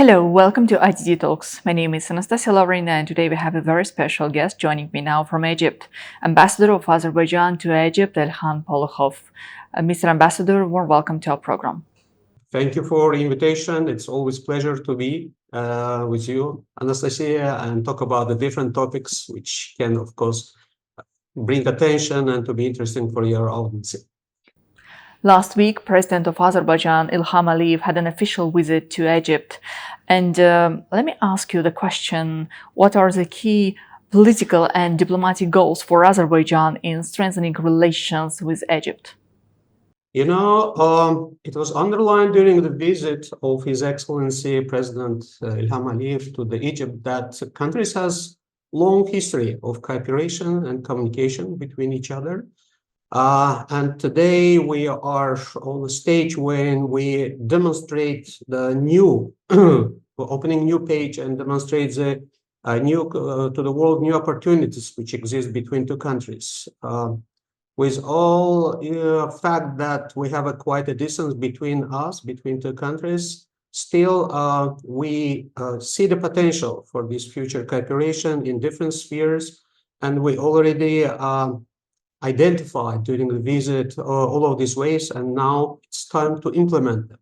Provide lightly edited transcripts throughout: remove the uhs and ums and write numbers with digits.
Hello, welcome to IDDTalks. My name is Anastasia Lavrina, and today we have a very special guest joining me now from Egypt, Ambassador of Azerbaijan to Egypt, Elkhan Polukhov. Mr. Ambassador, warm welcome to our program. Thank you for the invitation. It's always a pleasure to be with you, Anastasia, and talk about the different topics which can, of course, bring attention and to be interesting for your audience. Last week, President of Azerbaijan, Ilham Aliyev, had an official visit to Egypt. And let me ask you the question, what are the key political and diplomatic goals for Azerbaijan in strengthening relations with Egypt? You know, it was underlined during the visit of His Excellency President Ilham Aliyev to the Egypt that countries has long history of cooperation and communication between each other. And today we are on a stage when we demonstrate the new, opening new page and demonstrate the new to the world new opportunities which exist between two countries. With all fact that we have quite a distance between us, between two countries, still we see the potential for this future cooperation in different spheres, and we already identified during the visit all of these ways, and now it's time to implement them.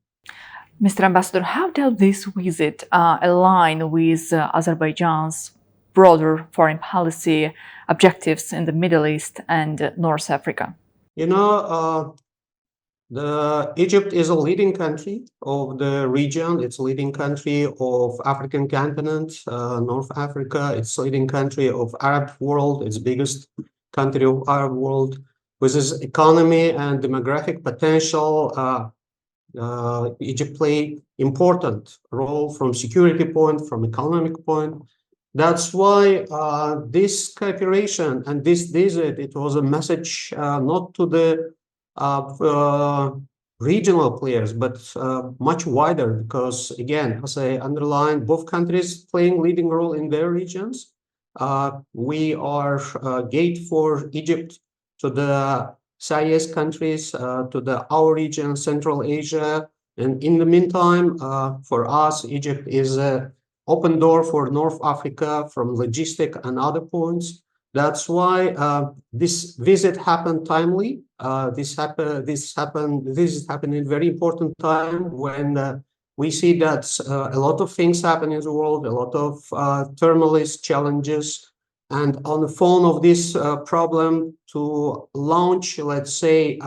Mr. Ambassador, how does this visit align with Azerbaijan's broader foreign policy objectives in the Middle East and North Africa? You know, Egypt is a leading country of the region. It's a leading country of African continent, North Africa. It's a leading country of Arab world. It's biggest country of Arab world. With its economy and demographic potential, Egypt play important role from security point, from economic point. That's why this cooperation and this visit, it was a message not to the regional players, but much wider, because again, as I underlined, both countries playing leading role in their regions. We are a gate for Egypt to the CIS countries, to our region, Central Asia. And in the meantime, for us, Egypt is an open door for North Africa from logistic and other points. That's why this visit happened timely. This is happening very important time when we see that a lot of things happen in the world, a lot of turmoil, challenges, and on the phone of this problem to launch, let's say,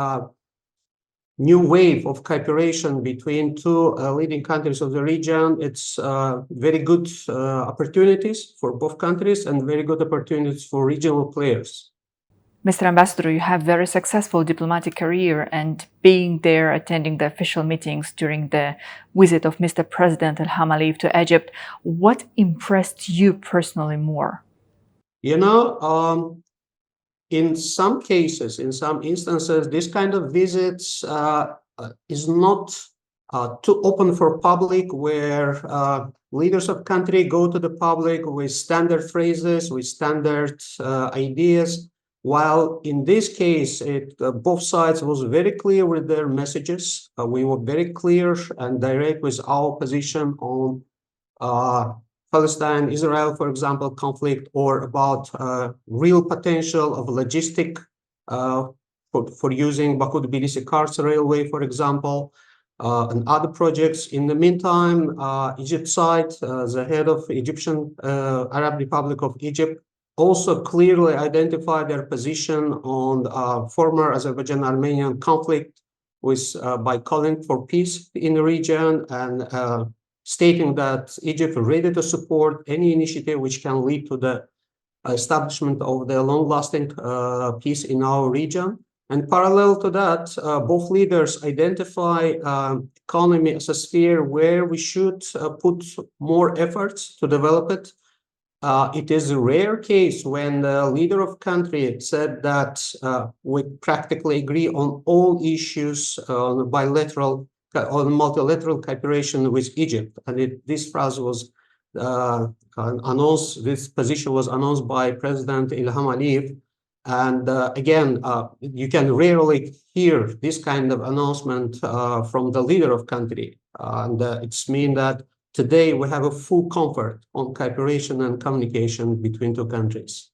new wave of cooperation between two leading countries of the region. It's very good opportunities for both countries and very good opportunities for regional players. Mr. Ambassador, you have very successful diplomatic career, and being there, attending the official meetings during the visit of Mr. President Ilham Aliyev to Egypt, what impressed you personally more? You know, in some cases, in some instances, this kind of visits is not too open for public, where leaders of country go to the public with standard phrases, with standard ideas. While in this case, both sides was very clear with their messages. We were very clear and direct with our position on Palestine, Israel, for example, conflict, or about real potential of logistic for using Baku-Tbilisi-Kars railway, for example, and other projects. In the meantime, Egypt side, the head of Egyptian Arab Republic of Egypt, also clearly identified their position on former Azerbaijan-Armenian conflict by calling for peace in the region and stating that Egypt is ready to support any initiative which can lead to the establishment of the long-lasting peace in our region. And parallel to that, both leaders identify economy as a sphere where we should put more efforts to develop it. It is a rare case when the leader of country said that we practically agree on all issues on bilateral, on multilateral cooperation with Egypt. And this phrase was announced, this position was announced by President Ilham Aliyev. And again, you can rarely hear this kind of announcement from the leader of country. And it's mean that today we have a full comfort on cooperation and communication between two countries.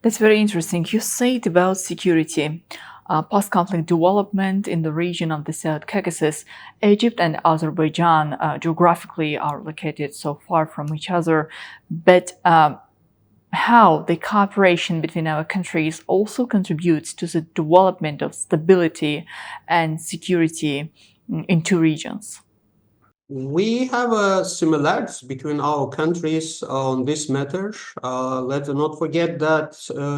That's very interesting. You said about security. Post-conflict development in the region of the South Caucasus, Egypt and Azerbaijan geographically are located so far from each other, but how the cooperation between our countries also contributes to the development of stability and security in two regions. We have similarities between our countries on this matter. Let's not forget that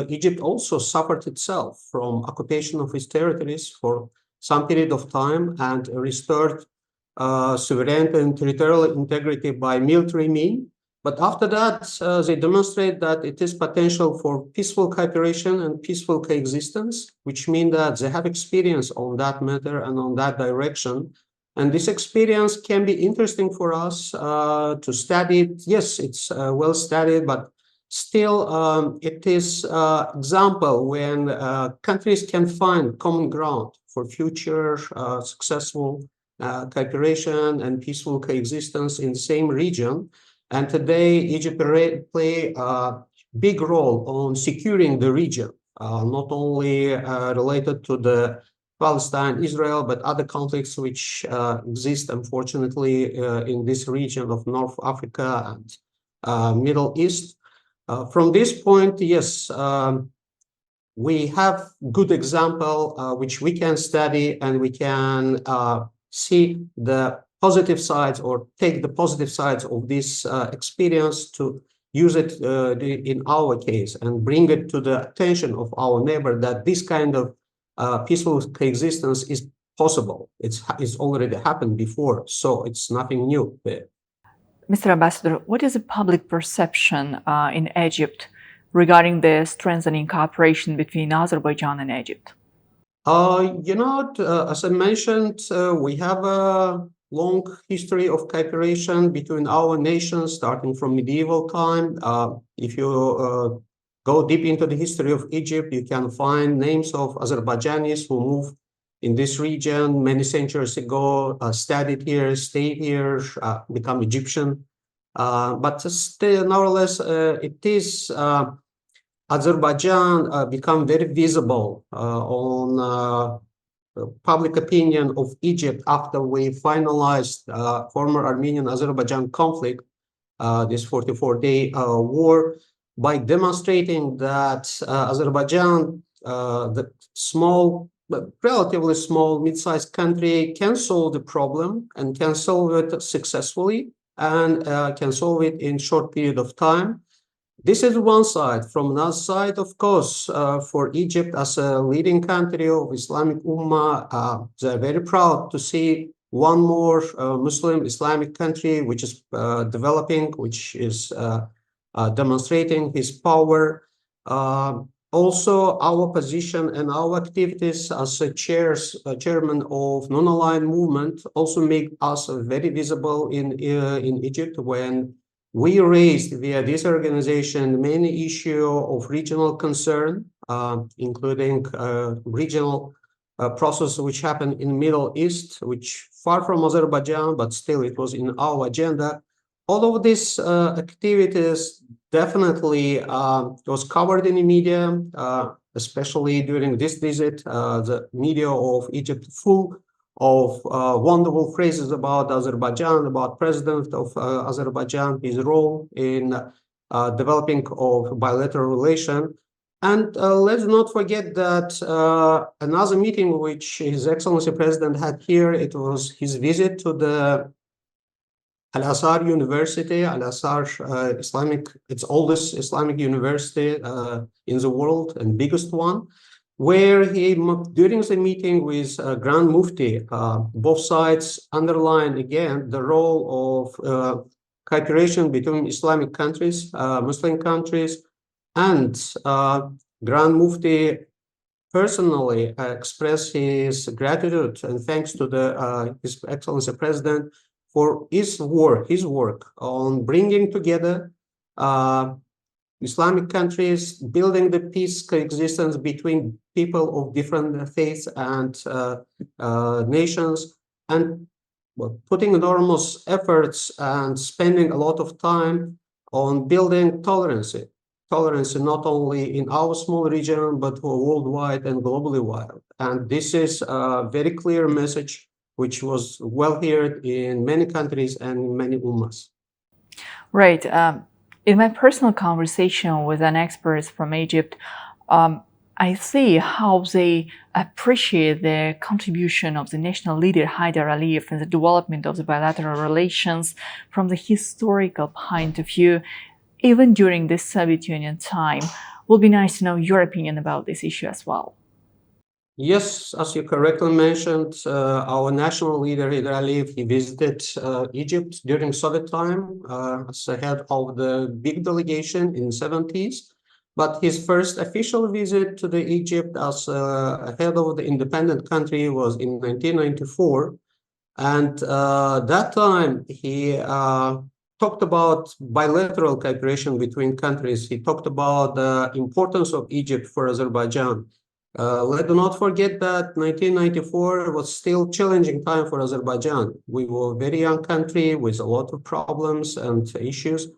Egypt also suffered itself from occupation of its territories for some period of time and restored sovereignty and territorial integrity by military means. But after that, they demonstrate that it is potential for peaceful cooperation and peaceful coexistence, which means that they have experience on that matter and on that direction. And this experience can be interesting for us to study it. Yes, it's well studied, but still it is example when countries can find common ground for future successful cooperation and peaceful coexistence in the same region. And today, Egypt play a big role on securing the region, not only related to the Palestine, Israel, but other conflicts which exist, unfortunately, in this region of North Africa and Middle East. From this point, yes, we have good example which we can study, and we can see the positive sides or take the positive sides of this experience to use it in our case and bring it to the attention of our neighbor that this kind of peaceful coexistence is possible. It's already happened before, so it's nothing new there. Mr. Ambassador, what is the public perception in Egypt regarding the strengthening cooperation between Azerbaijan and Egypt? As I mentioned, we have a long history of cooperation between our nations, starting from medieval time. If you go deep into the history of Egypt, you can find names of Azerbaijanis who moved in this region many centuries ago, studied here, stayed here, become Egyptian. But still, nevertheless, it is Azerbaijan become very visible on public opinion of Egypt after we finalized former Armenian-Azerbaijan conflict, this 44-day war, by demonstrating that Azerbaijan, the small, relatively small, mid-sized country, can solve the problem and can solve it successfully and can solve it in short period of time. This is one side. From another side, of course, for Egypt as a leading country of Islamic Ummah, they're very proud to see one more Muslim Islamic country which is developing, which is demonstrating his power. Also, our position and our activities as a chairman of non-aligned movement also make us very visible in Egypt when we raised via this organization many issues of regional concern, including regional process which happened in Middle East, which far from Azerbaijan, but still it was in our agenda. All of these activities definitely was covered in the media, especially during this visit. The media of Egypt full of wonderful phrases about Azerbaijan, about President of Azerbaijan, his role in developing of bilateral relation. And let's not forget that another meeting which His Excellency President had here, it was his visit to the Al-Azhar University, Al-Azhar Islamic, its oldest Islamic university in the world and biggest one, where he, during the meeting with Grand Mufti, both sides underlined again the role of cooperation between Islamic countries, Muslim countries, and Grand Mufti personally expressed his gratitude and thanks to His Excellency President for his work on bringing together Islamic countries, building the peace coexistence between people of different faiths and nations, and putting enormous efforts and spending a lot of time on building tolerance not only in our small region, but worldwide and globally wide. And this is a very clear message, which was well heard in many countries and in many ummas. Right. In my personal conversation with an expert from Egypt, I see how they appreciate the contribution of the national leader Haider Aliyev in the development of the bilateral relations from the historical point of view, even during this Soviet Union time. Will be nice to know your opinion about this issue as well. Yes, as you correctly mentioned, our national leader Haider Aliyev, he visited Egypt during Soviet time as the head of the big delegation in the 70s. But his first official visit to the Egypt as head of the independent country was in 1994. And that time he talked about bilateral cooperation between countries. He talked about the importance of Egypt for Azerbaijan. Let's not forget that 1994 was still a challenging time for Azerbaijan. We were a very young country with a lot of problems and issues.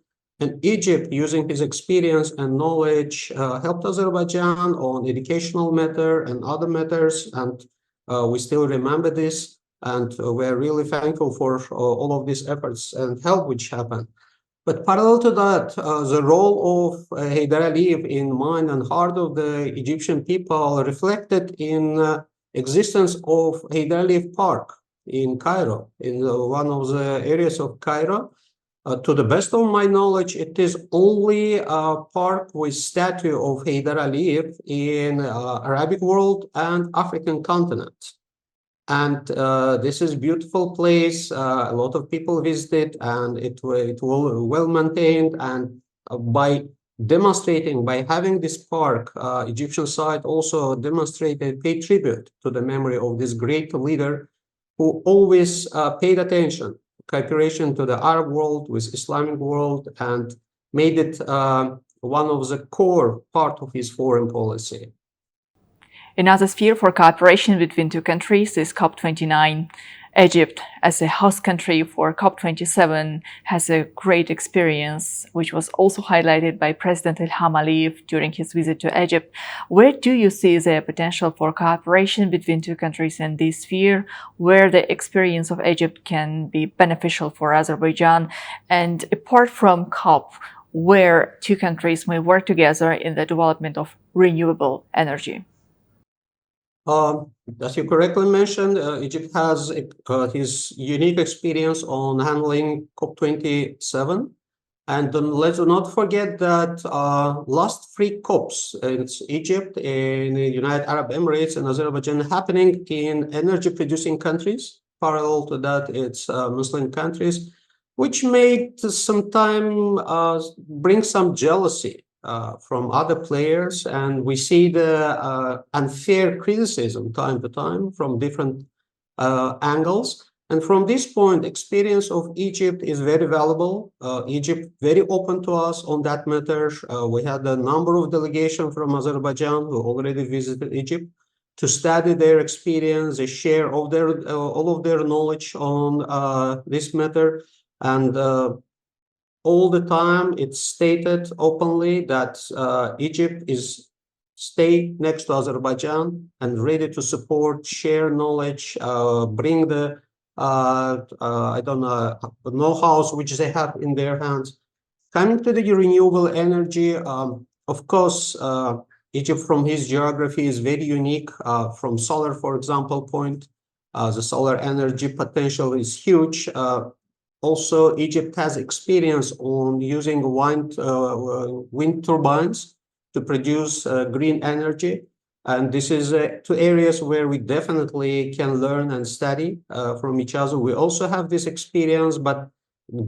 And Egypt, using his experience and knowledge, helped Azerbaijan on educational matter and other matters. And we still remember this. And we're really thankful for all of these efforts and help which happened. But parallel to that, the role of Haider Aliyev in mind and heart of the Egyptian people reflected in existence of Haider Aliyev Park in Cairo, in one of the areas of Cairo. To the best of my knowledge, it is only a park with statue of Haider Aliyev in Arabic world and African continent. And this is a beautiful place. A lot of people visit, and it will well maintained. And by demonstrating, by having this park, Egyptian side also demonstrated, paid tribute to the memory of this great leader who always paid attention, cooperation to the Arab world with Islamic world, and made it one of the core part of his foreign policy. Another sphere for cooperation between two countries is COP29. Egypt, as a host country for COP27, has a great experience, which was also highlighted by President Ilham Aliyev during his visit to Egypt. Where do you see the potential for cooperation between two countries in this sphere, where the experience of Egypt can be beneficial for Azerbaijan? And apart from COP, where two countries may work together in the development of renewable energy? As you correctly mentioned, Egypt has his unique experience on handling COP27. And let's not forget that last three COPs in Egypt, in the United Arab Emirates, and Azerbaijan happening in energy-producing countries. Parallel to that, it's Muslim countries, which made sometimes bring some jealousy from other players, and we see the unfair criticism time to time from different angles. And from this point, experience of Egypt is very valuable. Egypt very open to us on that matter. We had a number of delegations from Azerbaijan who already visited Egypt to study their experience, they share all of their knowledge on this matter. And all the time, it's stated openly that Egypt is stay next to Azerbaijan and ready to support, share knowledge, bring the I don't know-hows which they have in their hands. Coming to the renewable energy, of course, Egypt from his geography is very unique. From solar, for example, point, the solar energy potential is huge. Also, Egypt has experience on using wind turbines to produce green energy. And this is two areas where we definitely can learn and study from each other. We also have this experience, but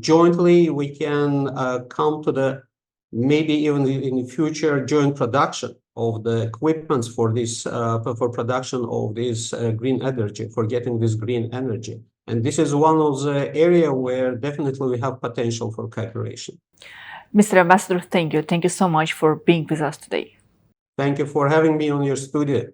jointly we can come to the maybe even in the future joint production of the equipments for this for production of this green energy, for getting this green energy. And this is one of the areas where definitely we have potential for cooperation. Mr. Ambassador, thank you. Thank you so much for being with us today. Thank you for having me on your studio.